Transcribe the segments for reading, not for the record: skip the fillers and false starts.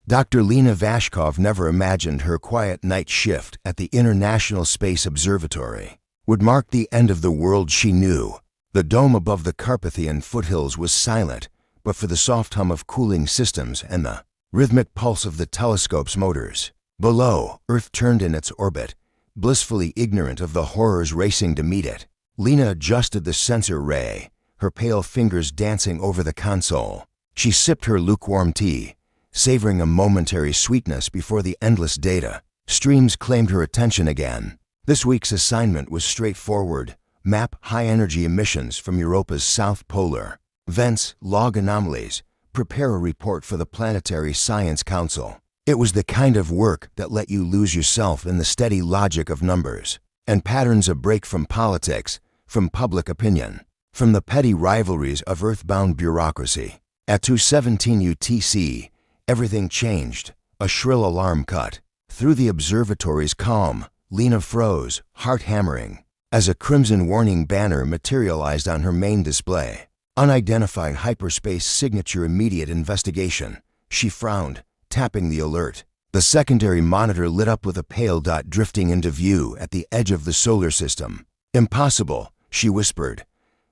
Dr. Lena Vashkov never imagined her quiet night shift at the International Space Observatory would mark the end of the world she knew. The dome above the Carpathian foothills was silent, but for the soft hum of cooling systems and the rhythmic pulse of the telescope's motors. Below, Earth turned in its orbit, blissfully ignorant of the horrors racing to meet it. Lena adjusted the sensor ray, her pale fingers dancing over the console. She sipped her lukewarm tea, savoring a momentary sweetness before the endless data streams claimed her attention again. This week's assignment was straightforward: map high-energy emissions from Europa's South Polar vents, log anomalies, prepare a report for the Planetary Science Council. It was the kind of work that let you lose yourself in the steady logic of numbers and patterns, a break from politics, from public opinion, from the petty rivalries of earthbound bureaucracy. At 2:17 UTC, everything changed. A shrill alarm cut through the observatory's calm. Lena froze, heart hammering, as a crimson warning banner materialized on her main display. Unidentified hyperspace signature, immediate investigation. She frowned, tapping the alert. The secondary monitor lit up with a pale dot drifting into view at the edge of the solar system. "Impossible," she whispered.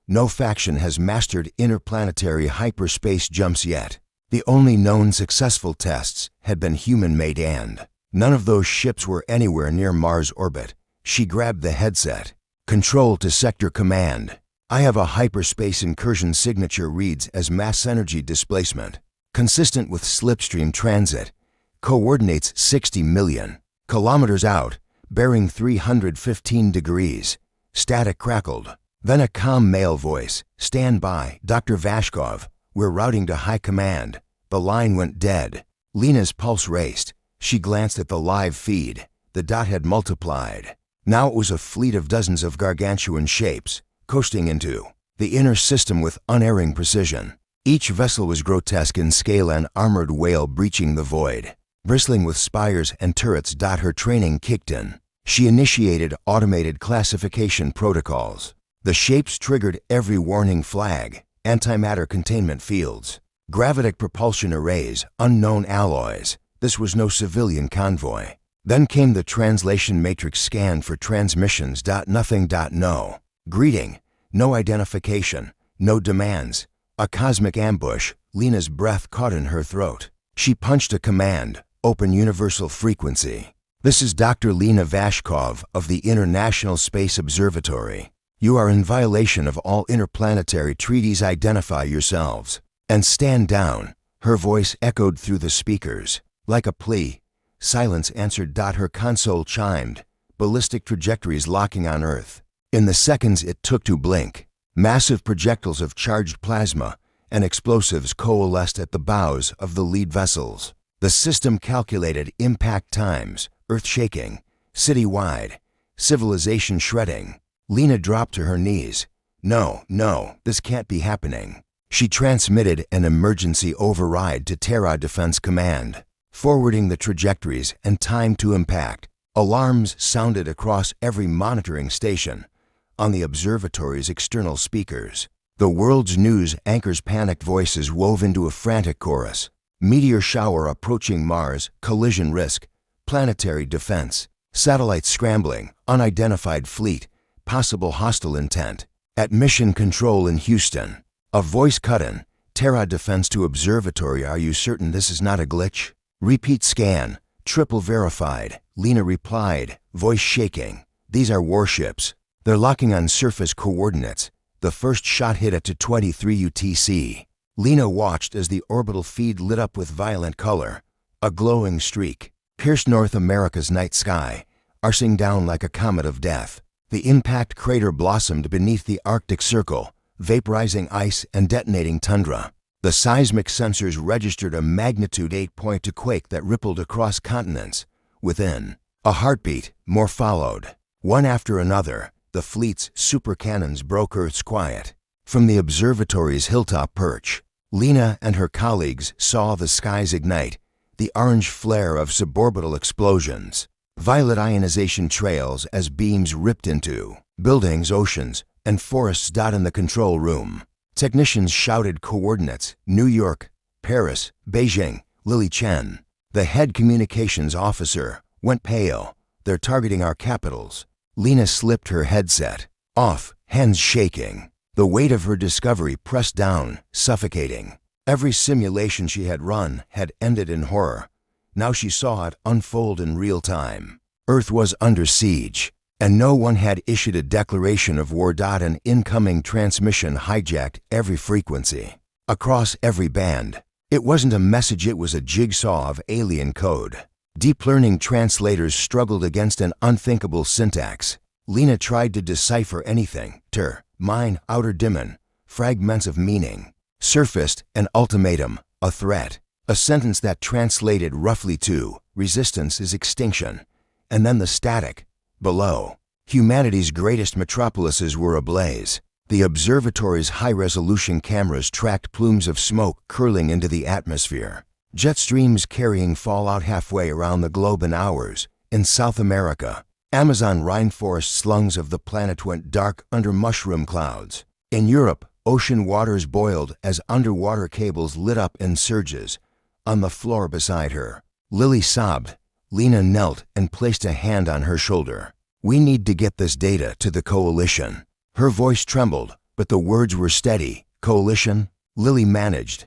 "No faction has mastered interplanetary hyperspace jumps yet." The only known successful tests had been human-made, and none of those ships were anywhere near Mars orbit. She grabbed the headset. "Control to Sector Command. I have a hyperspace incursion signature, reads as mass energy displacement, consistent with slipstream transit. Coordinates 60 million kilometers out, bearing 315 degrees. Static crackled. Then a calm male voice. "Stand by, Dr. Vashkov. We're routing to High Command." The line went dead. Lena's pulse raced. She glanced at the live feed. The dot had multiplied. Now it was a fleet of dozens of gargantuan shapes, coasting into the inner system with unerring precision. Each vessel was grotesque in scale, an armored whale breaching the void, bristling with spires and turrets. Her training kicked in. She initiated automated classification protocols. The shapes triggered every warning flag: antimatter containment fields, gravitic propulsion arrays, unknown alloys. This was no civilian convoy. Then came the translation matrix scan for transmissions. Nothing. No greeting, no identification, no demands. A cosmic ambush. Lena's breath caught in her throat. She punched a command: "Open universal frequency. This is Dr. Lena Vashkov of the International Space Observatory. You are in violation of all interplanetary treaties. Identify yourselves and stand down." Her voice echoed through the speakers like a plea. Silence answered. Her console chimed, ballistic trajectories locking on Earth. In the seconds it took to blink, massive projectiles of charged plasma and explosives coalesced at the bows of the lead vessels. The system calculated impact times, Earth shaking, city-wide, civilization shredding. Lena dropped to her knees. No, this can't be happening." She transmitted an emergency override to Terra Defense Command, forwarding the trajectories and time to impact. Alarms sounded across every monitoring station on the observatory's external speakers. The world's news anchors' panicked voices wove into a frantic chorus. Meteor shower approaching Mars, collision risk, planetary defense, satellites scrambling, unidentified fleet, possible hostile intent. At Mission Control in Houston, a voice cut in. "Terra Defense to Observatory, are you certain this is not a glitch? Repeat scan, triple verified." Lena replied, voice shaking. "These are warships. They're locking on surface coordinates. The first shot hit at 2:23 UTC. Lena watched as the orbital feed lit up with violent color. A glowing streak pierced North America's night sky, arcing down like a comet of death. The impact crater blossomed beneath the Arctic Circle, vaporizing ice and detonating tundra. The seismic sensors registered a magnitude 8.2 quake that rippled across continents. Within a heartbeat, more followed. One after another, the fleet's supercannons broke Earth's quiet. From the observatory's hilltop perch, Lena and her colleagues saw the skies ignite, the orange flare of suborbital explosions, violet ionization trails as beams ripped into buildings, oceans, and forests. In the control room, technicians shouted coordinates: New York, Paris, Beijing. Lily Chen, The head communications officer went pale. They're targeting our capitals. Lena slipped her headset off, hands shaking. The weight of her discovery pressed down, suffocating. Every simulation she had run had ended in horror. Now she saw it unfold in real time. Earth was under siege, and no one had issued a declaration of war. An incoming transmission hijacked every frequency, across every band. It wasn't a message, it was a jigsaw of alien code. Deep learning translators struggled against an unthinkable syntax. Lena tried to decipher anything. Mine, outer dimen, fragments of meaning. Surfaced an ultimatum, a threat, a sentence that translated roughly to, resistance is extinction. And then the static. Below, humanity's greatest metropolises were ablaze. The observatory's high-resolution cameras tracked plumes of smoke curling into the atmosphere. Jet streams carrying fallout halfway around the globe in hours. In South America, Amazon rainforest slums of the planet went dark under mushroom clouds. In Europe, ocean waters boiled as underwater cables lit up in surges. On the floor beside her, Lily sobbed. Lena knelt and placed a hand on her shoulder. We need to get this data to the coalition. Her voice trembled, but the words were steady. Coalition? Lily managed.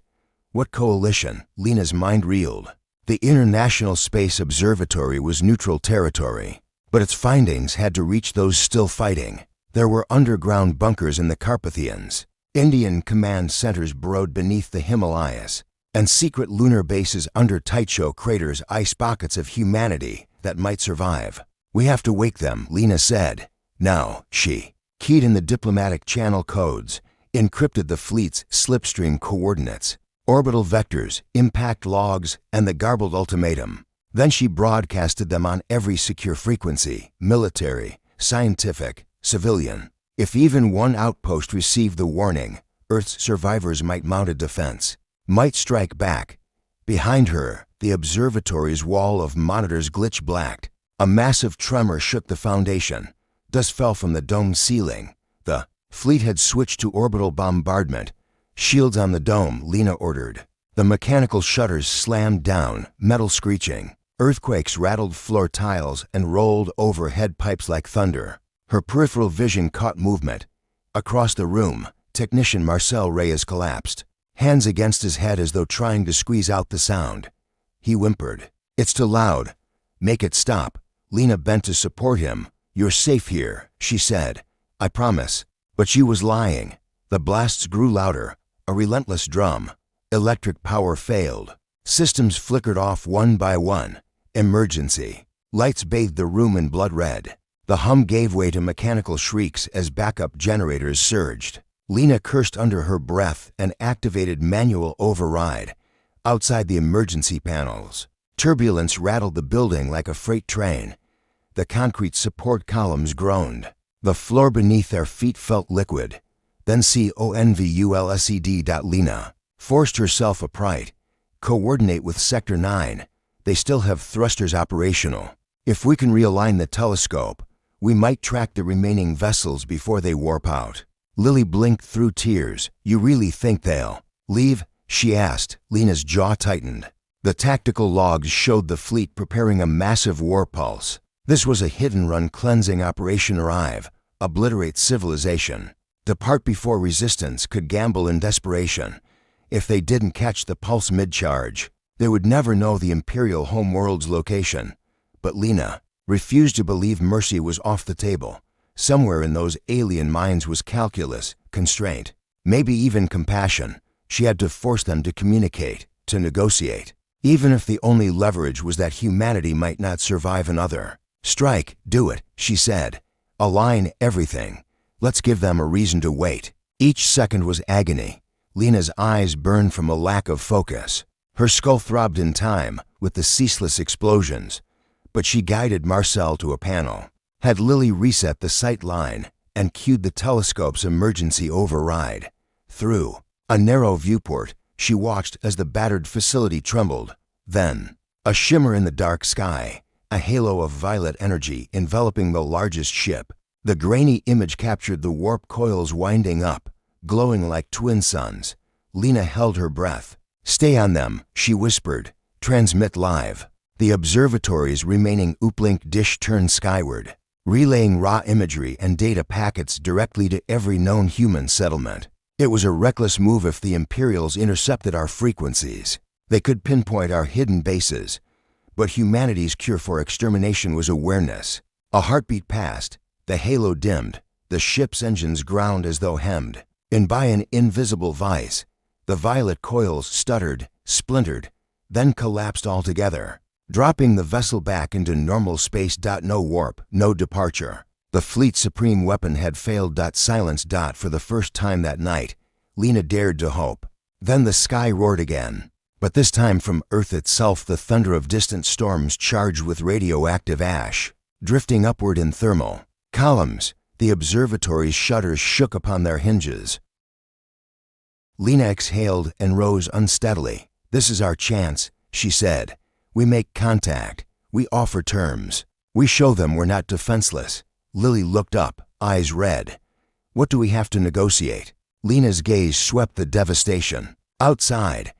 What coalition? Lena's mind reeled. The International Space Observatory was neutral territory, but its findings had to reach those still fighting. There were underground bunkers in the Carpathians, Indian command centers burrowed beneath the Himalayas, and secret lunar bases under Tycho craters, ice pockets of humanity that might survive. We have to wake them, Lena said. Now, she keyed in the diplomatic channel codes, encrypted the fleet's slipstream coordinates, orbital vectors, impact logs, and the garbled ultimatum. Then she broadcasted them on every secure frequency, military, scientific, civilian. If even one outpost received the warning, Earth's survivors might mount a defense, might strike back. Behind her, the observatory's wall of monitors glitched black. A massive tremor shook the foundation. Dust fell from the dome's ceiling. The fleet had switched to orbital bombardment. Shields on the dome, Lena ordered. The mechanical shutters slammed down, metal screeching. Earthquakes rattled floor tiles and rolled overhead pipes like thunder. Her peripheral vision caught movement. Across the room, technician Marcel Reyes collapsed, hands against his head as though trying to squeeze out the sound. He whimpered. It's too loud. Make it stop. Lena bent to support him. You're safe here, she said. I promise. But she was lying. The blasts grew louder, a relentless drum. Electric power failed. Systems flickered off one by one. Emergency. Lights bathed the room in blood red. The hum gave way to mechanical shrieks as backup generators surged. Lena cursed under her breath and activated manual override. Outside the emergency panels, turbulence rattled the building like a freight train. The concrete support columns groaned. The floor beneath their feet felt liquid. Then CONVULSED. Lena forced herself upright. Coordinate with Sector 9. They still have thrusters operational. If we can realign the telescope, we might track the remaining vessels before they warp out. Lily blinked through tears. You really think they'll leave? She asked. Lena's jaw tightened. The tactical logs showed the fleet preparing a massive war pulse. This was a hit-and-run cleansing operation. Arrive, obliterate civilization. Depart before resistance could gamble in desperation. If they didn't catch the pulse mid-charge, they would never know the Imperial homeworld's location. But Lena refused to believe mercy was off the table. Somewhere in those alien minds was calculus, constraint, maybe even compassion. She had to force them to communicate, to negotiate, even if the only leverage was that humanity might not survive another. Strike, do it, she said. Align everything. Let's give them a reason to wait. Each second was agony. Lena's eyes burned from a lack of focus. Her skull throbbed in time with the ceaseless explosions. But she guided Marcel to a panel, had Lily reset the sight line, and cued the telescope's emergency override. Through a narrow viewport, she watched as the battered facility trembled. Then, a shimmer in the dark sky, a halo of violet energy enveloping the largest ship. The grainy image captured the warp coils winding up, glowing like twin suns. Lena held her breath. Stay on them, she whispered. Transmit live. The observatory's remaining uplink dish turned skyward, relaying raw imagery and data packets directly to every known human settlement. It was a reckless move if the Imperials intercepted our frequencies. They could pinpoint our hidden bases, but humanity's cure for extermination was awareness. A heartbeat passed, the halo dimmed, the ship's engines ground as though hemmed in by an invisible vice. The violet coils stuttered, splintered, then collapsed altogether, dropping the vessel back into normal space. No warp, no departure. The fleet's supreme weapon had failed. Silence. For the first time that night, Lena dared to hope. Then the sky roared again, but this time from Earth itself, the thunder of distant storms charged with radioactive ash, drifting upward in thermal columns. The observatory's shutters shook upon their hinges. Lena exhaled and rose unsteadily. "This is our chance," she said. "We make contact. We offer terms. We show them we're not defenseless." Lily looked up, eyes red. "What do we have to negotiate?" Lena's gaze swept the devastation. Outside,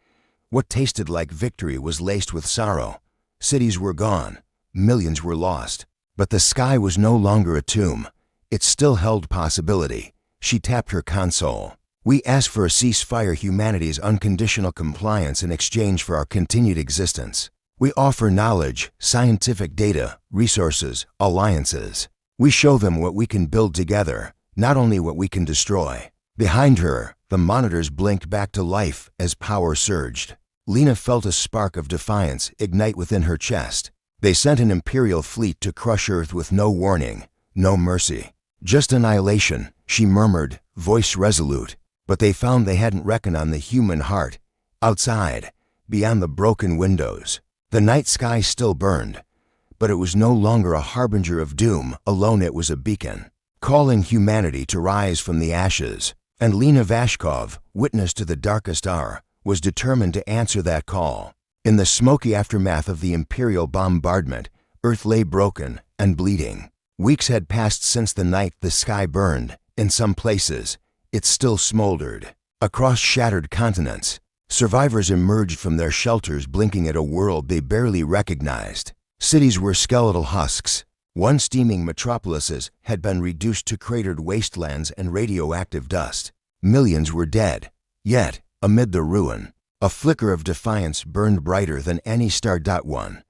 what tasted like victory was laced with sorrow. Cities were gone. Millions were lost. But the sky was no longer a tomb. It still held possibility. She tapped her console. "We ask for a ceasefire, humanity's unconditional compliance in exchange for our continued existence. We offer knowledge, scientific data, resources, alliances. We show them what we can build together, not only what we can destroy." Behind her, the monitors blinked back to life as power surged. Lena felt a spark of defiance ignite within her chest. They sent an Imperial fleet to crush Earth with no warning, no mercy. "Just annihilation," she murmured, voice resolute. But they found they hadn't reckoned on the human heart. Outside, beyond the broken windows, the night sky still burned, but it was no longer a harbinger of doom. Alone, it was a beacon, calling humanity to rise from the ashes. And Lena Vashkov, witness to the darkest hour, was determined to answer that call. In the smoky aftermath of the Imperial bombardment, Earth lay broken and bleeding. Weeks had passed since the night the sky burned. In some places, it still smoldered. Across shattered continents, survivors emerged from their shelters blinking at a world they barely recognized. Cities were skeletal husks. Once steaming metropolises had been reduced to cratered wastelands and radioactive dust. Millions were dead. Yet, amid the ruin, a flicker of defiance burned brighter than any star. One,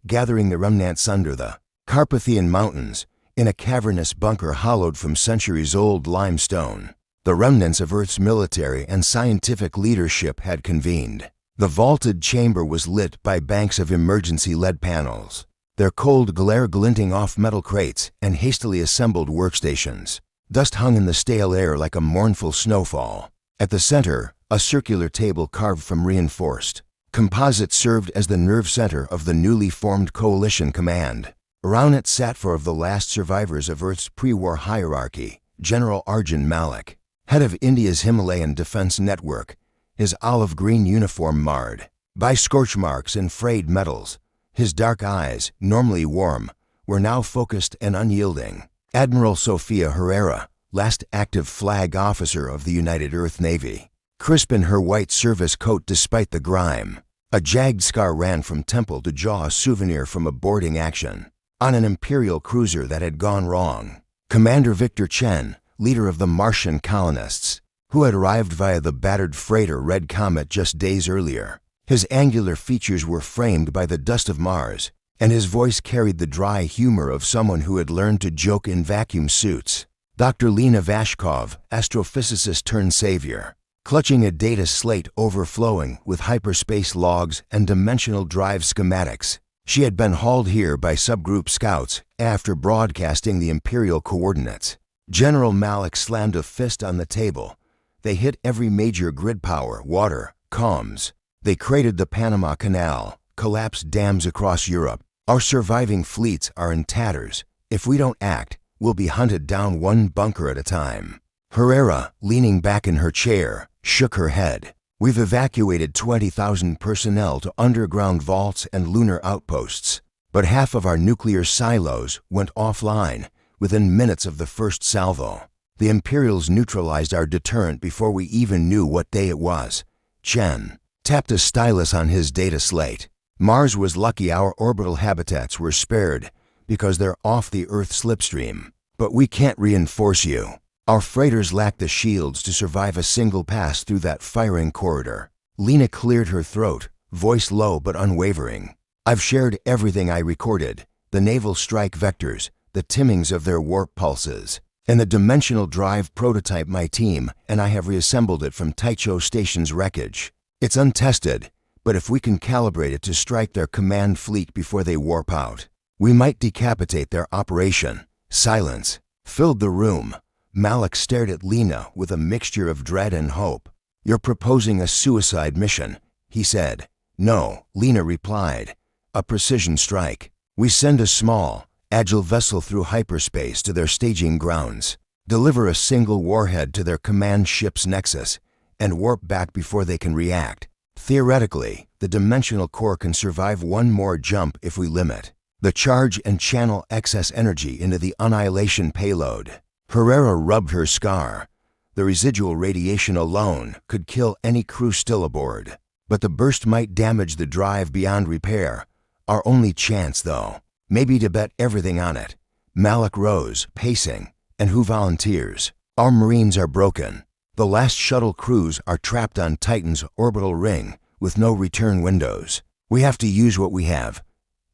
gathering the remnants under the Carpathian Mountains, in a cavernous bunker hollowed from centuries-old limestone. The remnants of Earth's military and scientific leadership had convened. The vaulted chamber was lit by banks of emergency LED panels, their cold glare glinting off metal crates and hastily assembled workstations. Dust hung in the stale air like a mournful snowfall. At the center, a circular table carved from reinforced composite served as the nerve center of the newly formed coalition command. Around it sat four of the last survivors of Earth's pre-war hierarchy: General Arjun Malik, head of India's Himalayan Defense Network, his olive-green uniform marred by scorch marks and frayed metals. His dark eyes, normally warm, were now focused and unyielding. Admiral Sofia Herrera, last active flag officer of the United Earth Navy, crisp in her white service coat despite the grime. A jagged scar ran from temple to jaw, a souvenir from a boarding action on an Imperial cruiser that had gone wrong. Commander Victor Chen, leader of the Martian colonists, who had arrived via the battered freighter Red Comet just days earlier. His angular features were framed by the dust of Mars, and his voice carried the dry humor of someone who had learned to joke in vacuum suits. Dr. Lena Vashkov, astrophysicist turned savior, clutching a data slate overflowing with hyperspace logs and dimensional drive schematics. She had been hauled here by subgroup scouts after broadcasting the Imperial coordinates. General Malik slammed a fist on the table. They hit every major grid power, water, comms. They cratered the Panama Canal, collapsed dams across Europe. Our surviving fleets are in tatters. If we don't act, we'll be hunted down one bunker at a time. Herrera, leaning back in her chair, shook her head. We've evacuated 20,000 personnel to underground vaults and lunar outposts, but half of our nuclear silos went offline within minutes of the first salvo. The Imperials neutralized our deterrent before we even knew what day it was. Chen tapped a stylus on his data slate. Mars was lucky our orbital habitats were spared because they're off the Earth slipstream. But we can't reinforce you. Our freighters lack the shields to survive a single pass through that firing corridor. Lena cleared her throat, voice low but unwavering. I've shared everything I recorded, the naval strike vectors, the timmings of their warp pulses, and the dimensional drive prototype my team and I have reassembled it from Taicho Station's wreckage. It's untested, but if we can calibrate it to strike their command fleet before they warp out, we might decapitate their operation. Silence filled the room. Malik stared at Lena with a mixture of dread and hope. You're proposing a suicide mission, he said. No, Lena replied. A precision strike. We send a small, agile vessel through hyperspace to their staging grounds, deliver a single warhead to their command ship's nexus, and warp back before they can react. Theoretically, the dimensional core can survive one more jump if we limit the charge and channel excess energy into the Annihilation payload. Herrera rubbed her scar. The residual radiation alone could kill any crew still aboard, but the burst might damage the drive beyond repair. Our only chance, though, may be to bet everything on it. Malik rose, pacing. And who volunteers? Our Marines are broken. The last shuttle crews are trapped on Titan's orbital ring with no return windows. We have to use what we have.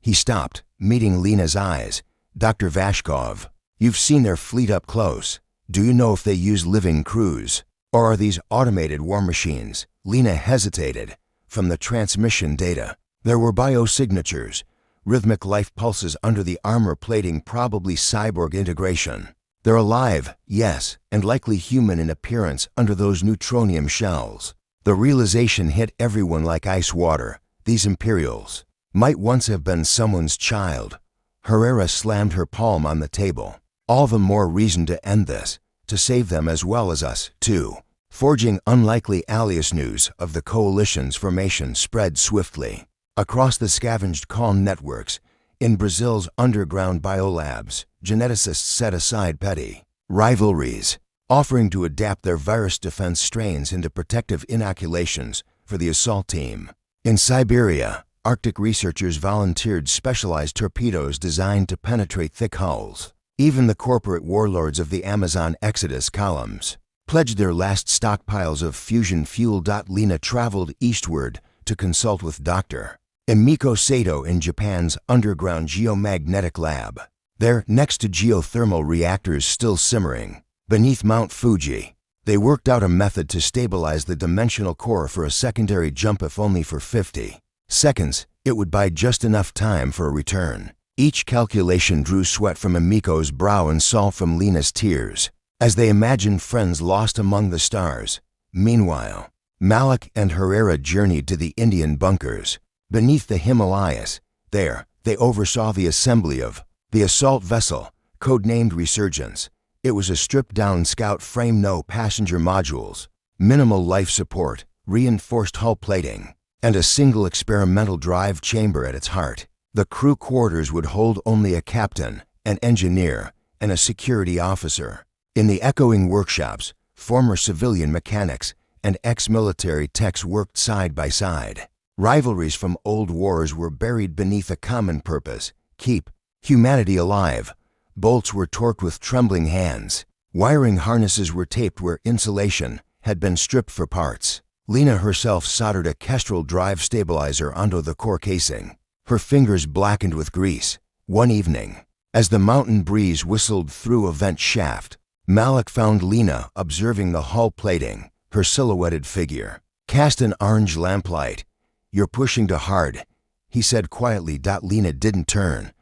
He stopped, meeting Lena's eyes. Dr. Vashkov, you've seen their fleet up close. Do you know if they use living crews? Or are these automated war machines? Lena hesitated. From the transmission data, there were biosignatures, rhythmic life pulses under the armor plating, probably cyborg integration. They're alive, yes, and likely human in appearance under those neutronium shells. The realization hit everyone like ice water. These Imperials might once have been someone's child. Herrera slammed her palm on the table. All the more reason to end this, to save them as well as us, too. Forging unlikely alias news of the coalition's formation spread swiftly across the scavenged calm networks. In Brazil's underground biolabs, geneticists set aside petty rivalries, offering to adapt their virus defense strains into protective inoculations for the assault team. In Siberia, Arctic researchers volunteered specialized torpedoes designed to penetrate thick hulls. Even the corporate warlords of the Amazon Exodus columns pledged their last stockpiles of fusion fuel. Lena traveled eastward to consult with Dr. Emiko Sato in Japan's underground geomagnetic lab. There, next to geothermal reactors still simmering beneath Mount Fuji, they worked out a method to stabilize the dimensional core for a secondary jump, if only for 50 seconds. It would buy just enough time for a return. Each calculation drew sweat from Emiko's brow and salt from Lena's tears, as they imagined friends lost among the stars. Meanwhile, Malik and Herrera journeyed to the Indian bunkers beneath the Himalayas. There, they oversaw the assembly of the assault vessel, codenamed Resurgence. It was a stripped-down scout frame, no passenger modules, minimal life support, reinforced hull plating, and a single experimental drive chamber at its heart. The crew quarters would hold only a captain, an engineer, and a security officer. In the echoing workshops, former civilian mechanics and ex-military techs worked side by side. Rivalries from old wars were buried beneath a common purpose: keep humanity alive. Bolts were torqued with trembling hands. Wiring harnesses were taped where insulation had been stripped for parts. Lena herself soldered a Kestrel drive stabilizer onto the core casing, her fingers blackened with grease. One evening, as the mountain breeze whistled through a vent shaft, Malik found Lena observing the hull plating, her silhouetted figure cast in orange lamplight. "You're pushing too hard," he said quietly. Lena didn't turn.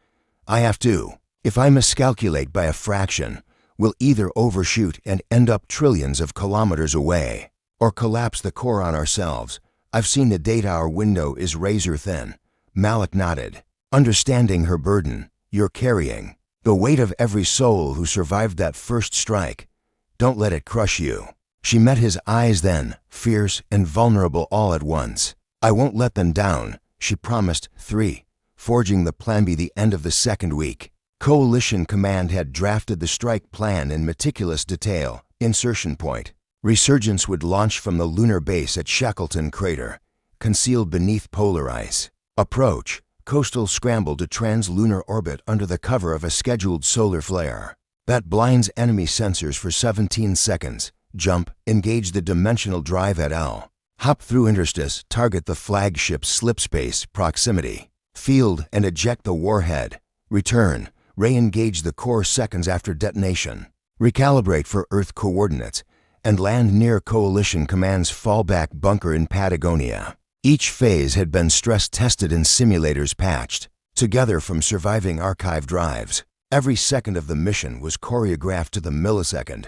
"I have to. If I miscalculate by a fraction, we'll either overshoot and end up trillions of kilometers away, or collapse the core on ourselves. I've seen the data. Our window is razor thin." Malik nodded, understanding her burden. "You're carrying the weight of every soul who survived that first strike. Don't let it crush you." She met his eyes then, fierce and vulnerable all at once. "I won't let them down," she promised. 3. Forging the plan by the end of the second week, Coalition Command had drafted the strike plan in meticulous detail. Insertion point: Resurgence would launch from the lunar base at Shackleton Crater, concealed beneath polar ice. Approach, coastal scramble to trans-lunar orbit under the cover of a scheduled solar flare. That blinds enemy sensors for 17 seconds. Jump, engage the dimensional drive at L. Hop through interstice, target the flagship's slipspace proximity. Field and eject the warhead. Return, re-engage the core seconds after detonation. Recalibrate for Earth coordinates and land near Coalition Command's fallback bunker in Patagonia. Each phase had been stress-tested in simulators patched, together from surviving archive drives. Every second of the mission was choreographed to the millisecond.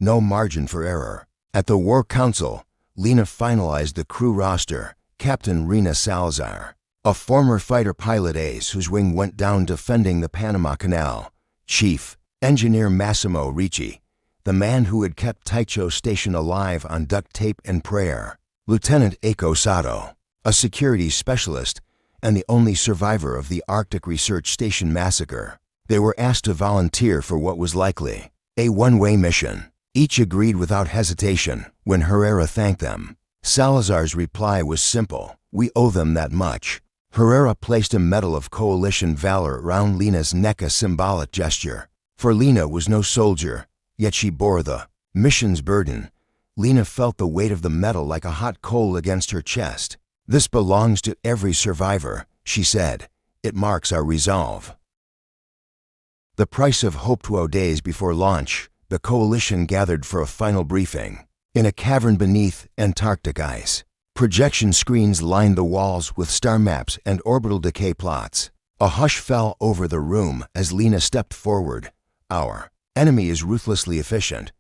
No margin for error. At the War Council, Lena finalized the crew roster. Captain Rena Salazar, a former fighter pilot ace whose wing went down defending the Panama Canal. Chief Engineer Massimo Ricci, the man who had kept Taicho Station alive on duct tape and prayer. Lieutenant Eiko Sato, a security specialist and the only survivor of the Arctic Research Station massacre. They were asked to volunteer for what was likely a one-way mission. Each agreed without hesitation when Herrera thanked them. Salazar's reply was simple: "We owe them that much." Herrera placed a Medal of Coalition Valor around Lena's neck, a symbolic gesture. For Lena was no soldier, yet she bore the mission's burden. Lena felt the weight of the medal like a hot coal against her chest. "This belongs to every survivor," she said. "It marks our resolve." The price of hope. 12 days before launch, the Coalition gathered for a final briefing. In a cavern beneath Antarctic ice, projection screens lined the walls with star maps and orbital decay plots. A hush fell over the room as Lena stepped forward. "Our enemy is ruthlessly efficient.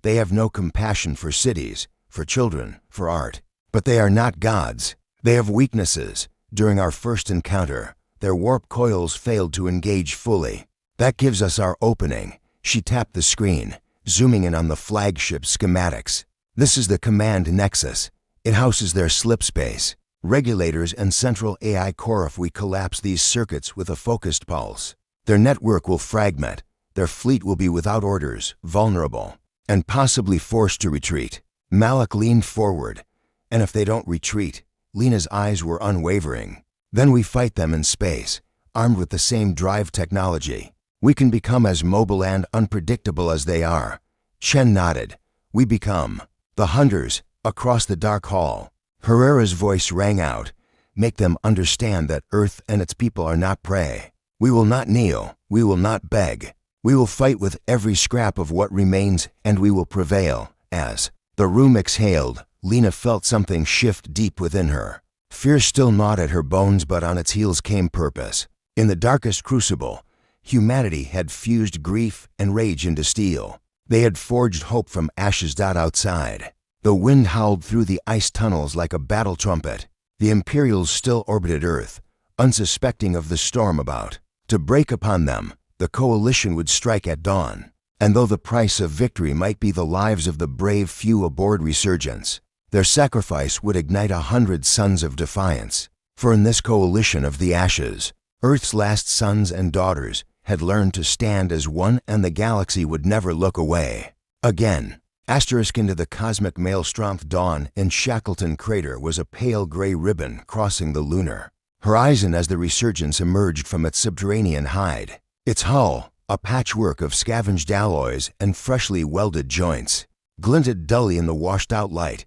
They have no compassion for cities, for children, for art. But they are not gods. They have weaknesses. During our first encounter, their warp coils failed to engage fully. That gives us our opening." She tapped the screen, zooming in on the flagship schematics. "This is the command nexus. It houses their slipspace, regulators and central AI core. If we collapse these circuits with a focused pulse, their network will fragment. Their fleet will be without orders, vulnerable, and possibly forced to retreat." Malik leaned forward. "And if they don't retreat?" Lena's eyes were unwavering. "Then we fight them in space, armed with the same drive technology. We can become as mobile and unpredictable as they are." Chen nodded. "We become the hunters across the dark hall." Herrera's voice rang out. "Make them understand that Earth and its people are not prey. We will not kneel. We will not beg. We will fight with every scrap of what remains, and we will prevail." As the room exhaled, Lena felt something shift deep within her. Fear still gnawed at her bones, but on its heels came purpose. In the darkest crucible, humanity had fused grief and rage into steel. They had forged hope from ashes. Outside, the wind howled through the ice tunnels like a battle trumpet. The Imperials still orbited Earth, unsuspecting of the storm about to break upon them. The Coalition would strike at dawn, and though the price of victory might be the lives of the brave few aboard Resurgence, their sacrifice would ignite 100 suns of defiance. For in this coalition of the ashes, Earth's last sons and daughters had learned to stand as one, and the galaxy would never look away again. Asterisk into the cosmic maelstrom. Dawn in Shackleton Crater was a pale gray ribbon crossing the lunar horizon as the Resurgence emerged from its subterranean hide. Its hull, a patchwork of scavenged alloys and freshly welded joints, glinted dully in the washed-out light.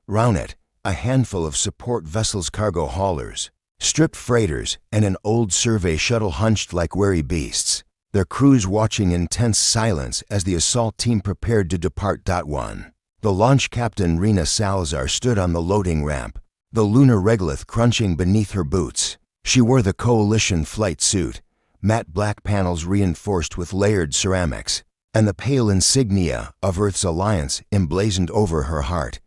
Round it, a handful of support vessels, cargo haulers, stripped freighters, and an old survey shuttle hunched like wary beasts, their crews watching in tense silence as the assault team prepared to depart. 1. The launch captain Rena Salazar stood on the loading ramp, the lunar regolith crunching beneath her boots. She wore the Coalition flight suit, matte black panels reinforced with layered ceramics, and the pale insignia of Earth's alliance emblazoned over her heart.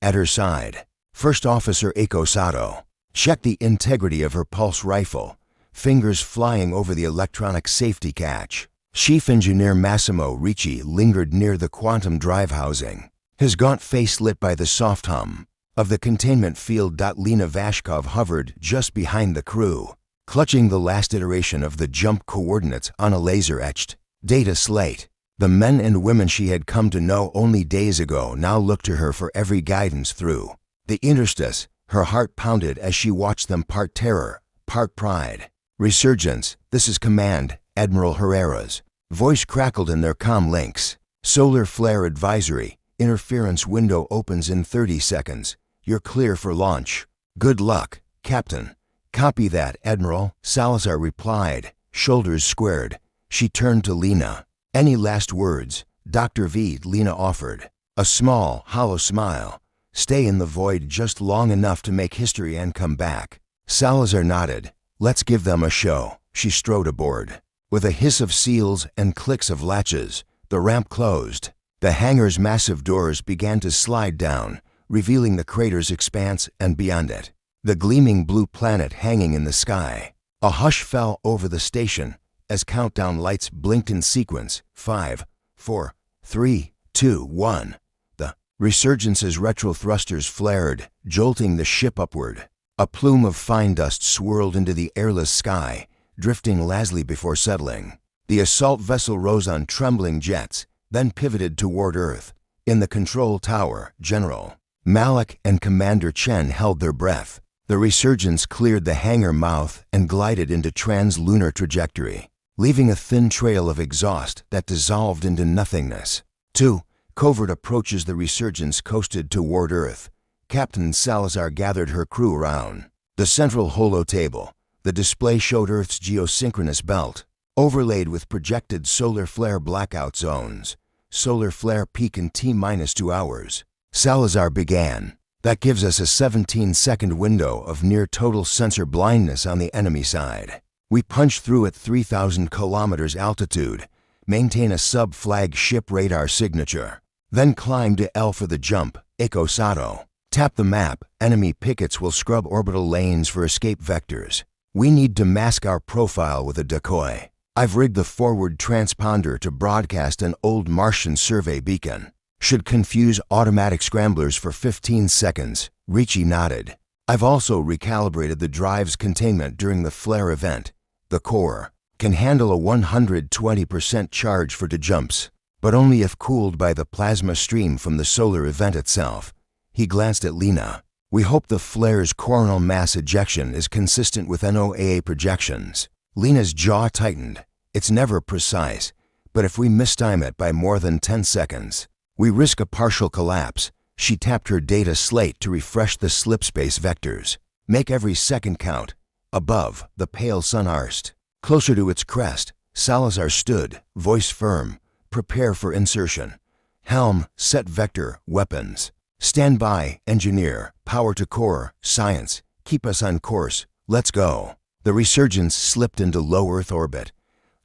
At her side, First Officer Eiko Sato checked the integrity of her pulse rifle, fingers flying over the electronic safety catch. Chief Engineer Massimo Ricci lingered near the quantum drive housing, his gaunt face lit by the soft hum of the containment field. Lena Vashkov hovered just behind the crew, clutching the last iteration of the jump coordinates on a laser-etched data slate. The men and women she had come to know only days ago now looked to her for every guidance through the interstice. Her heart pounded as she watched them part. Terror part pride. "Resurgence, this is Command, Admiral Herrera's." Voice crackled in their comm links. "Solar flare advisory. Interference window opens in 30 seconds. You're clear for launch." "Good luck, Captain." "Copy that, Admiral," Salazar replied, shoulders squared. She turned to Lena. "Any last words?" Dr. V. Lena offered. A small, hollow smile. "Stay in the void just long enough to make history and come back." Salazar nodded. "Let's give them a show." She strode aboard. With a hiss of seals and clicks of latches, the ramp closed. The hangar's massive doors began to slide down, revealing the crater's expanse and beyond it, the gleaming blue planet hanging in the sky. A hush fell over the station as countdown lights blinked in sequence. 5, 4, 3, 2, 1. The Resurgence's retro thrusters flared, jolting the ship upward. A plume of fine dust swirled into the airless sky, drifting lazily before settling. The assault vessel rose on trembling jets, then pivoted toward Earth. In the control tower, General Malik and Commander Chen held their breath. The Resurgence cleared the hangar mouth and glided into trans-lunar trajectory, leaving a thin trail of exhaust that dissolved into nothingness. 2. Covert approaches. The Resurgence coasted toward Earth. Captain Salazar gathered her crew around the central holo table. The display showed Earth's geosynchronous belt, overlaid with projected solar flare blackout zones. Solar flare peak in T-2 hours. Salazar began. "That gives us a 17-second window of near-total sensor blindness on the enemy side. We punch through at 3,000 kilometers altitude, maintain a sub-flagship radar signature, then climb to L for the jump, Eco Sato. Tap the map. Enemy pickets will scrub orbital lanes for escape vectors. We need to mask our profile with a decoy. I've rigged the forward transponder to broadcast an old Martian survey beacon. Should confuse automatic scramblers for 15 seconds. Ricci nodded. I've also recalibrated the drive's containment during the flare event. The core can handle a 120% charge for dejumps, but only if cooled by the plasma stream from the solar event itself." He glanced at Lena. "We hope the flare's coronal mass ejection is consistent with NOAA projections." Lena's jaw tightened. "It's never precise, but if we mistime it by more than 10 seconds, we risk a partial collapse." She tapped her data slate to refresh the slipspace vectors. "Make every second count." Above, the pale sun arced. Closer to its crest, Salazar stood, voice firm. "Prepare for insertion. Helm, set vector, weapons. Stand by, engineer, power to core, science. Keep us on course. Let's go." The Resurgence slipped into low Earth orbit,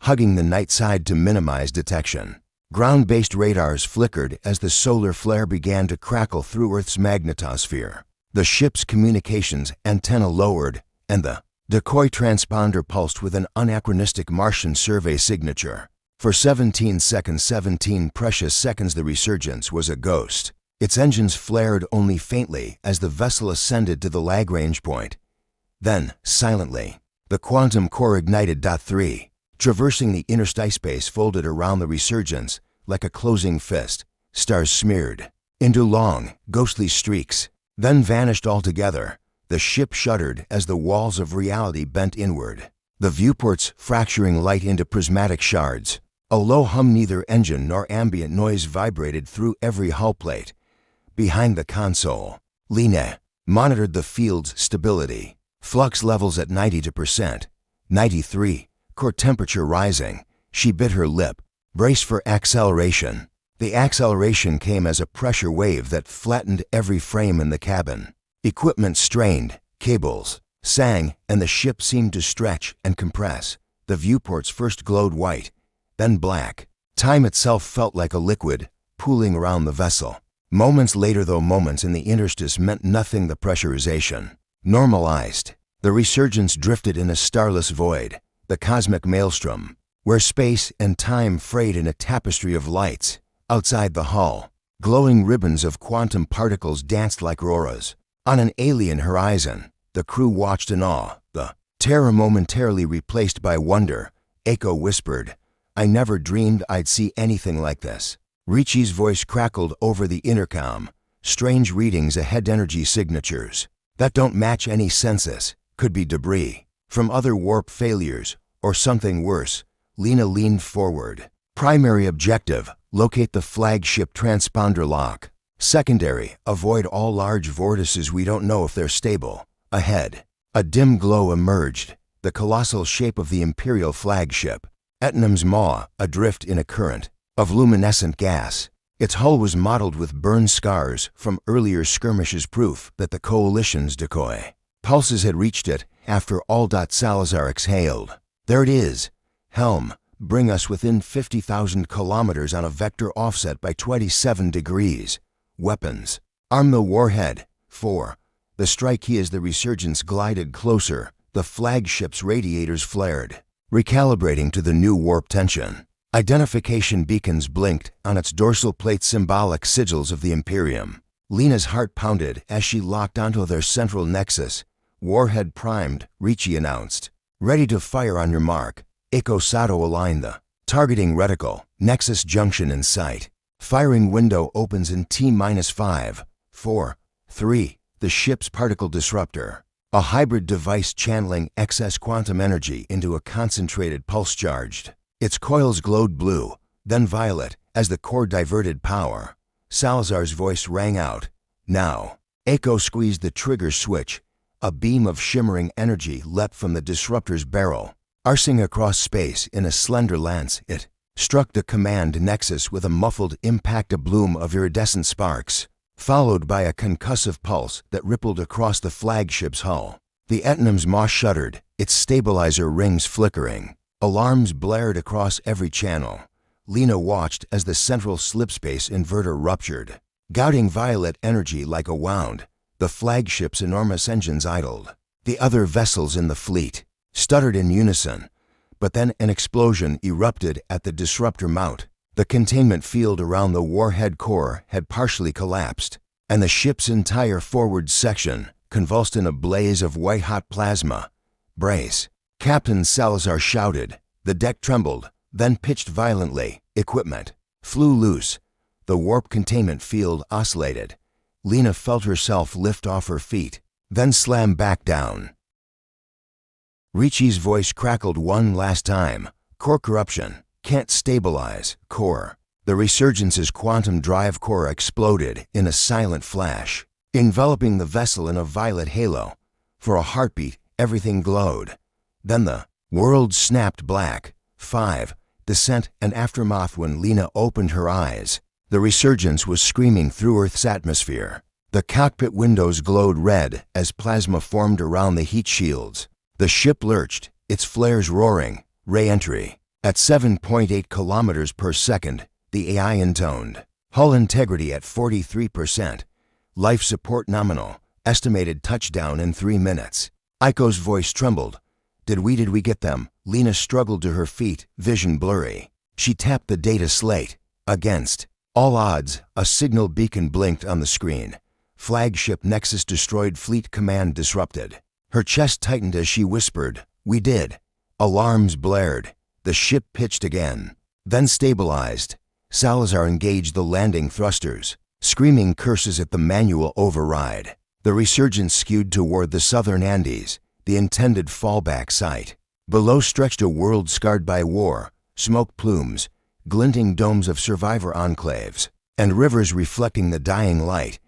hugging the night side to minimize detection. Ground-based radars flickered as the solar flare began to crackle through Earth's magnetosphere. The ship's communications antenna lowered, and the decoy transponder pulsed with an anachronistic Martian survey signature. For 17 seconds, 17 precious seconds, the Resurgence was a ghost. Its engines flared only faintly as the vessel ascended to the Lagrange point. Then, silently, the quantum core ignited. 3. Traversing the interstice, folded around the Resurgence like a closing fist. Stars smeared into long, ghostly streaks, then vanished altogether. The ship shuddered as the walls of reality bent inward, the viewports fracturing light into prismatic shards. A low hum, neither engine nor ambient noise, vibrated through every hull plate. Behind the console, Lena monitored the field's stability. Flux levels at 92%. 93. Core temperature rising. She bit her lip. Brace for acceleration. The acceleration came as a pressure wave that flattened every frame in the cabin. Equipment strained, cables sang, and the ship seemed to stretch and compress. The viewports first glowed white, then black. Time itself felt like a liquid, pooling around the vessel. Moments later, though, moments in the interstice meant nothing. The pressurization normalized. The Resurgence drifted in a starless void, the cosmic maelstrom, where space and time frayed in a tapestry of lights. Outside the hull, glowing ribbons of quantum particles danced like auroras. On an alien horizon, the crew watched in awe, the terror momentarily replaced by wonder. Echo whispered, "I never dreamed I'd see anything like this." Ricci's voice crackled over the intercom. "Strange readings ahead, energy signatures that don't match any census. Could be debris." From other warp failures, or something worse, Lena leaned forward. Primary objective, locate the flagship transponder lock. Secondary, avoid all large vortices. We don't know if they're stable. Ahead, a dim glow emerged, the colossal shape of the Imperial flagship. Etnam's maw, adrift in a current of luminescent gas. Its hull was mottled with burn scars from earlier skirmishes, proof that the Coalition's decoy pulses had reached it. After all, Salazar exhaled. There it is. Helm, bring us within 50,000 kilometers on a vector offset by 27 degrees. Weapons. Arm the warhead. 4. The strike key. As the Resurgence glided closer, the flagship's radiators flared, recalibrating to the new warp tension. Identification beacons blinked on its dorsal plate, symbolic sigils of the Imperium. Lena's heart pounded as she locked onto their central nexus. Warhead primed, Ricci announced. Ready to fire on your mark. Eiko Sato aligned the targeting reticle. Nexus junction in sight. Firing window opens in T-5, 4, 3. The ship's particle disruptor. A hybrid device channeling excess quantum energy into a concentrated pulse charged. Its coils glowed blue, then violet, as the core diverted power. Salazar's voice rang out. Now. Eiko squeezed the trigger switch. A beam of shimmering energy leapt from the disruptor's barrel. Arcing across space in a slender lance, it struck the command nexus with a muffled impact, a bloom of iridescent sparks, followed by a concussive pulse that rippled across the flagship's hull. The Etnam's maw shuddered, its stabilizer rings flickering. Alarms blared across every channel. Lena watched as the central slipspace inverter ruptured, gouting violet energy like a wound. The flagship's enormous engines idled. The other vessels in the fleet stuttered in unison, but then an explosion erupted at the disruptor mount. The containment field around the warhead core had partially collapsed, and the ship's entire forward section convulsed in a blaze of white-hot plasma. Brace! Captain Salazar shouted. The deck trembled, then pitched violently. Equipment flew loose. The warp containment field oscillated. Lena felt herself lift off her feet, then slam back down. Ricci's voice crackled one last time. Core corruption. Can't stabilize. Core. The Resurgence's quantum drive core exploded in a silent flash, enveloping the vessel in a violet halo. For a heartbeat, everything glowed. Then the world snapped black. 5. Descent and aftermath. When Lena opened her eyes, the Resurgence was screaming through Earth's atmosphere. The cockpit windows glowed red as plasma formed around the heat shields. The ship lurched, its flares roaring. Re-entry. At 7.8 kilometers per second, the AI intoned. Hull integrity at 43%. Life support nominal. Estimated touchdown in 3 minutes. Eiko's voice trembled. Did we get them? Lena struggled to her feet, vision blurry. She tapped the data slate. Against all odds, a signal beacon blinked on the screen. Flagship Nexus destroyed, fleet command disrupted. Her chest tightened as she whispered, "We did." Alarms blared. The ship pitched again, then stabilized. Salazar engaged the landing thrusters, screaming curses at the manual override. The Resurgence skewed toward the southern Andes, the intended fallback site. Below stretched a world scarred by war, smoke plumes, glinting domes of survivor enclaves, and rivers reflecting the dying light.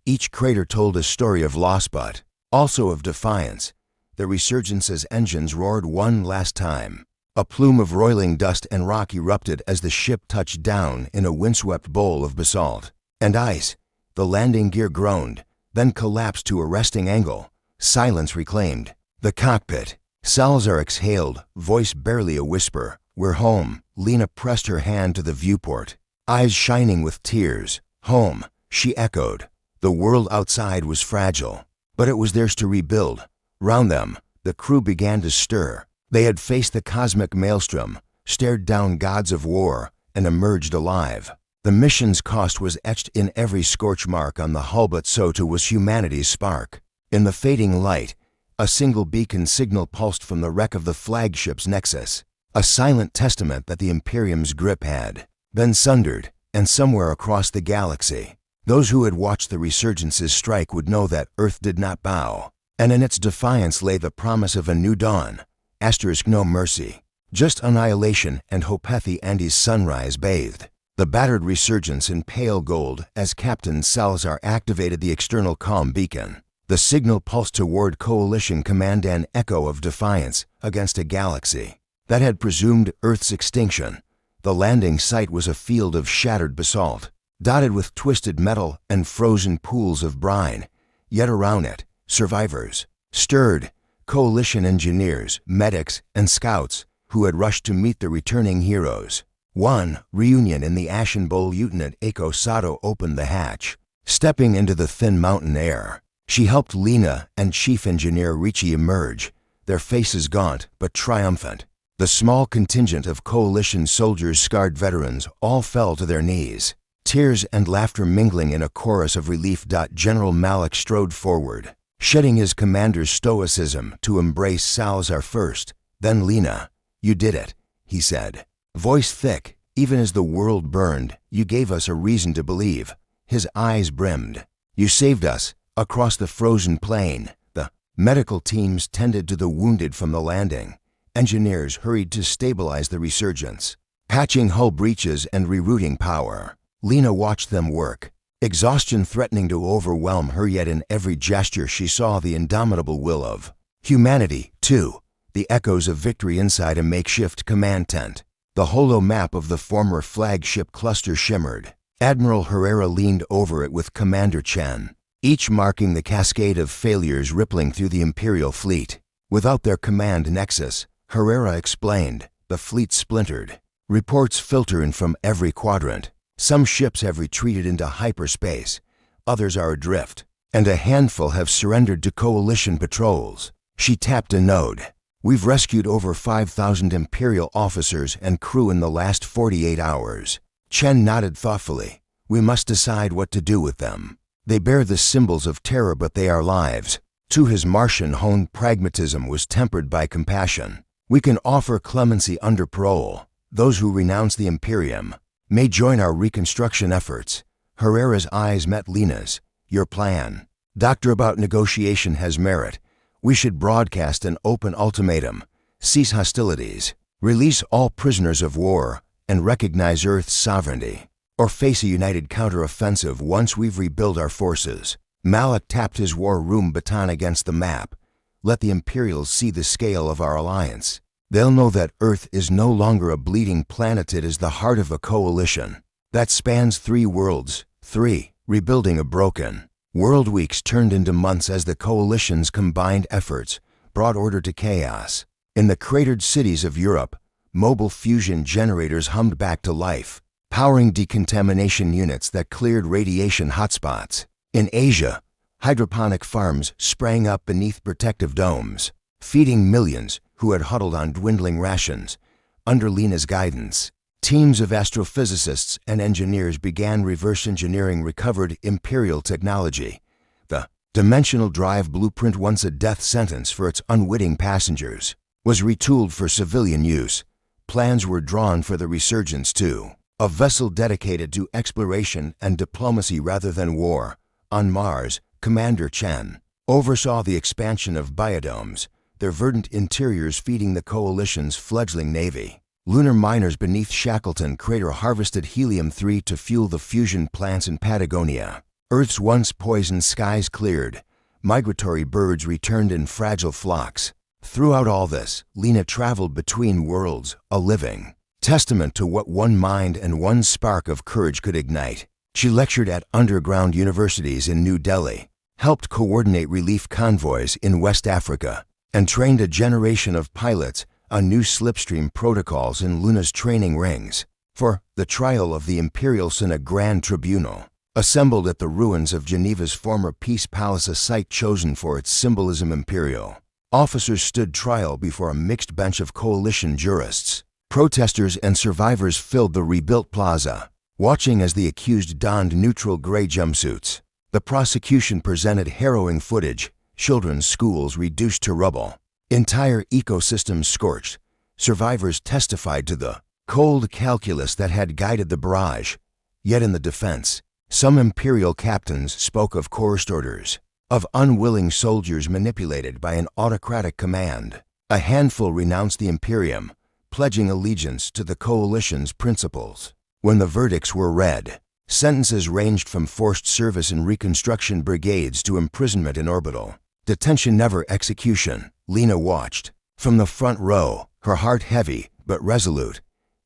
Each crater told a story of loss, but also of defiance. The Resurgence's engines roared one last time. A plume of roiling dust and rock erupted as the ship touched down in a windswept bowl of basalt and ice. The landing gear groaned, then collapsed to a resting angle. Silence reclaimed the cockpit. Salazar exhaled, voice barely a whisper. "We're home." Lena pressed her hand to the viewport, eyes shining with tears. "Home," she echoed. The world outside was fragile, but it was theirs to rebuild. Round them, the crew began to stir. They had faced the cosmic maelstrom, stared down gods of war, and emerged alive. The mission's cost was etched in every scorch mark on the hull, but so too was humanity's spark. In the fading light, a single beacon signal pulsed from the wreck of the flagship's Nexus, a silent testament that the Imperium's grip had been sundered, and somewhere across the galaxy, those who had watched the Resurgence's strike would know that Earth did not bow. And in its defiance lay the promise of a new dawn. Asterisk no mercy. Just annihilation and Hopethi Andy's sunrise bathed. The battered resurgence in pale gold as Captain Salazar activated the external comm beacon. The signal pulsed toward Coalition Command, an echo of defiance against a galaxy that had presumed Earth's extinction. The landing site was a field of shattered basalt, dotted with twisted metal and frozen pools of brine. Yet around it, survivors stirred, Coalition engineers, medics, and scouts who had rushed to meet the returning heroes. One reunion in the Ashen Bowl. Lieutenant Eiko Sato opened the hatch. Stepping into the thin mountain air, she helped Lena and Chief Engineer Ricci emerge, their faces gaunt but triumphant. The small contingent of Coalition soldiers, scarred veterans, all fell to their knees, tears and laughter mingling in a chorus of relief. General Malik strode forward, shedding his commander's stoicism to embrace Salazar first, then Lena. "You did it," he said, voice thick, even as the world burned. "You gave us a reason to believe." His eyes brimmed. "You saved us." Across the frozen plain, the medical teams tended to the wounded from the landing. Engineers hurried to stabilize the resurgence, patching hull breaches and rerouting power. Lena watched them work, exhaustion threatening to overwhelm her, yet in every gesture she saw the indomitable will of humanity, too. The echoes of victory inside a makeshift command tent. The holo map of the former flagship cluster shimmered. Admiral Herrera leaned over it with Commander Chen, each marking the cascade of failures rippling through the Imperial fleet. Without their command nexus, Herrera explained, the fleet splintered. Reports filter in from every quadrant. Some ships have retreated into hyperspace, others are adrift, and a handful have surrendered to Coalition patrols. She tapped a node. "We've rescued over 5,000 Imperial officers and crew in the last 48 hours. Chen nodded thoughtfully. "We must decide what to do with them. They bear the symbols of terror, but they are lives." To his Martian-honed pragmatism was tempered by compassion. "We can offer clemency under parole. Those who renounce the Imperium may join our reconstruction efforts." Herrera's eyes met Lena's. "Your plan, Doctor, about negotiation has merit. We should broadcast an open ultimatum. Cease hostilities, release all prisoners of war, and recognize Earth's sovereignty, or face a united counteroffensive once we've rebuilt our forces." Malik tapped his war room baton against the map. "Let the Imperials see the scale of our alliance. They'll know that Earth is no longer a bleeding planet, it is the heart of a coalition that spans 3 worlds. 3. Rebuilding a broken world. Weeks turned into months as the Coalition's combined efforts brought order to chaos. In the cratered cities of Europe, mobile fusion generators hummed back to life, powering decontamination units that cleared radiation hotspots. In Asia, hydroponic farms sprang up beneath protective domes, feeding millions who had huddled on dwindling rations. Under Lena's guidance, teams of astrophysicists and engineers began reverse engineering recovered Imperial technology. The dimensional drive blueprint, once a death sentence for its unwitting passengers, was retooled for civilian use. Plans were drawn for the resurgence too, a vessel dedicated to exploration and diplomacy rather than war. On Mars, Commander Chen oversaw the expansion of biodomes, their verdant interiors feeding the Coalition's fledgling navy. Lunar miners beneath Shackleton Crater harvested helium-3 to fuel the fusion plants in Patagonia. Earth's once poisoned skies cleared. Migratory birds returned in fragile flocks. Throughout all this, Lena traveled between worlds, a living testament to what one mind and one spark of courage could ignite. She lectured at underground universities in New Delhi, helped coordinate relief convoys in West Africa, and trained a generation of pilots on new slipstream protocols in Luna's training rings. For the trial of the Imperials in a grand tribunal, assembled at the ruins of Geneva's former Peace Palace, a site chosen for its symbolism. Imperial officers stood trial before a mixed bench of Coalition jurists. Protesters and survivors filled the rebuilt plaza, watching as the accused donned neutral gray jumpsuits. The prosecution presented harrowing footage: children's schools reduced to rubble, entire ecosystems scorched. Survivors testified to the cold calculus that had guided the barrage. Yet in the defense, some Imperial captains spoke of coerced orders, of unwilling soldiers manipulated by an autocratic command. A handful renounced the Imperium, pledging allegiance to the coalition's principles. When the verdicts were read, sentences ranged from forced service in reconstruction brigades to imprisonment in orbital. Detention, never execution. Lena watched. From the front row, her heart heavy but resolute,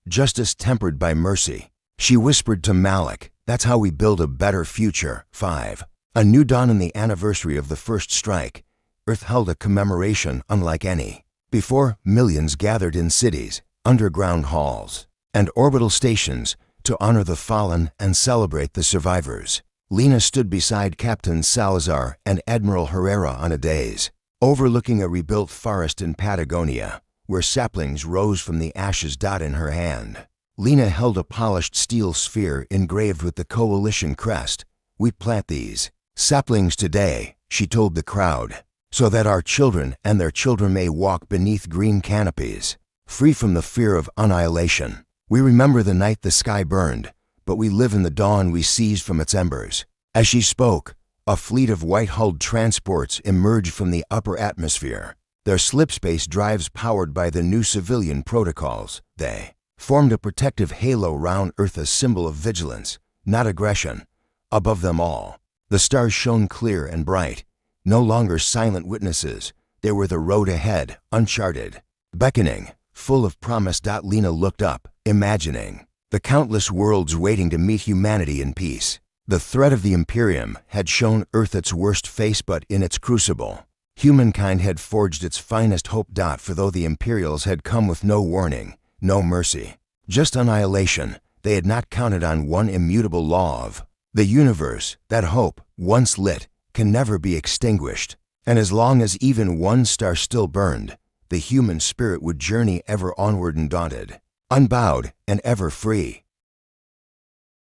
justice tempered by mercy. She whispered to Malik, "That's how we build a better future." 5. A new dawn. In the anniversary of the first strike, Earth held a commemoration unlike any before. Millions gathered in cities, underground halls, and orbital stations to honor the fallen and celebrate the survivors. Lena stood beside Captain Salazar and Admiral Herrera on a dais, overlooking a rebuilt forest in Patagonia, where saplings rose from the ashes. In her hand, Lena held a polished steel sphere engraved with the coalition crest. "We plant these saplings today," she told the crowd, "so that our children and their children may walk beneath green canopies, free from the fear of annihilation. We remember the night the sky burned, but we live in the dawn we seized from its embers." As she spoke, a fleet of white-hulled transports emerged from the upper atmosphere, their slipspace drives powered by the new civilian protocols. They formed a protective halo round Earth, a symbol of vigilance, not aggression. Above them all, the stars shone clear and bright, no longer silent witnesses. They were the road ahead, uncharted, beckoning, full of promise. Lena looked up, imagining the countless worlds waiting to meet humanity in peace. The threat of the Imperium had shown Earth its worst face, but in its crucible, humankind had forged its finest hope. For though the Imperials had come with no warning, no mercy, just annihilation, they had not counted on one immutable law of the universe: that hope, once lit, can never be extinguished. And as long as even one star still burned, the human spirit would journey ever onward, undaunted, unbowed, and ever free.